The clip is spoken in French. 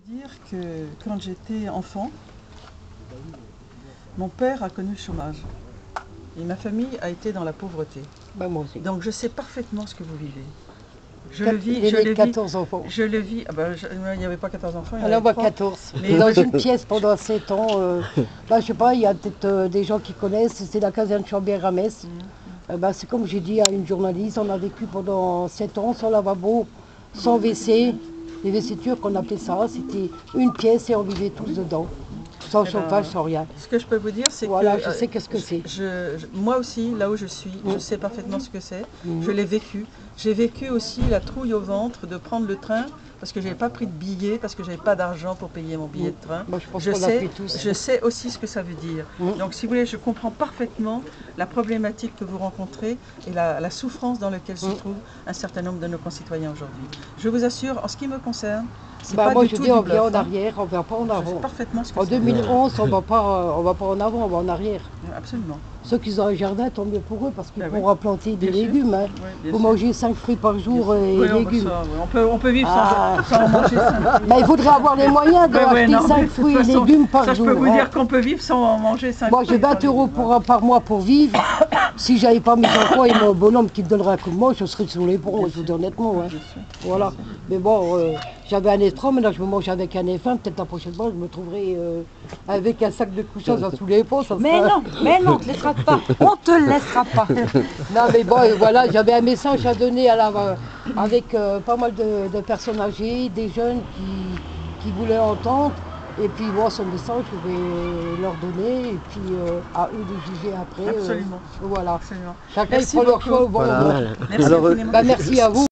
Dire que quand j'étais enfant, mon père a connu le chômage et ma famille a été dans la pauvreté. Moi aussi. Donc je sais parfaitement ce que vous vivez. Je Quatre- le vis, il je est le 14 vis, enfants. je le vis. Il n'y avait pas 14 enfants, il y en Alors avait moi 3. 14. Mais Dans je- une pièce pendant 7 ans. Je sais pas, il y a peut-être des gens qui connaissent, c'est la caserne Chambière à Metz. C'est comme j'ai dit à une journaliste, on a vécu pendant 7 ans sans lavabo, sans WC. Les WC turcs, on appelait ça, c'était une pièce et on vivait tous dedans. Sans chauffage, sans rien. Ce que je peux vous dire, c'est Voilà, que je sais qu'est-ce que c'est. moi aussi, là où je suis, je sais parfaitement ce que c'est. Je l'ai vécu. J'ai vécu aussi la trouille au ventre de prendre le train parce que je n'avais pas pris de billet, parce que je n'avais pas d'argent pour payer mon billet de train. Moi, je pense qu'on l'a fait tous. Je sais aussi ce que ça veut dire. Donc, si vous voulez, je comprends parfaitement la problématique que vous rencontrez et la souffrance dans laquelle se trouvent un certain nombre de nos concitoyens aujourd'hui. Je vous assure, en ce qui me concerne, c'est pas moi du je tout dis on du vient bluff, en arrière, on ne va pas en Je sais avant. parfaitement ce que En c'est. 2011, on va pas en avant, on va en arrière. Absolument. Ceux qui ont un jardin, tant mieux pour eux, parce qu'ils Ben pourront oui. planter des Bien sûr. légumes. Hein. Oui, bien Vous sûr. mangez 5 fruits par jour et Oui, légumes. on peut vivre Ah. sans en manger 5. Il faudrait avoir les moyens d'acheter 5 fruits et légumes par ça, jour. je peux vous hein. dire qu'on peut vivre sans en manger 5 Moi j'ai 20 € par mois pour vivre. Si j'avais pas mes enfants et mon bonhomme qui me donnerait un coup de main, je serais sur les bronzes, je vous dis honnêtement. Hein. Voilà. Mais bon, j'avais un F3, maintenant je me mange avec un F1, peut-être la prochaine fois je me trouverai avec un sac de couchage sous les épaules. Mais non, on te laissera pas. On te laissera pas. Non mais bon, voilà, j'avais un message à donner avec pas mal de personnes âgées, des jeunes qui voulaient entendre. Et puis bon, ce message, je vais leur donner et puis à eux de juger après. Absolument. Voilà. Absolument. Chacun Merci prend leur beaucoup. choix au bon moment. Merci infiniment. Merci à vous.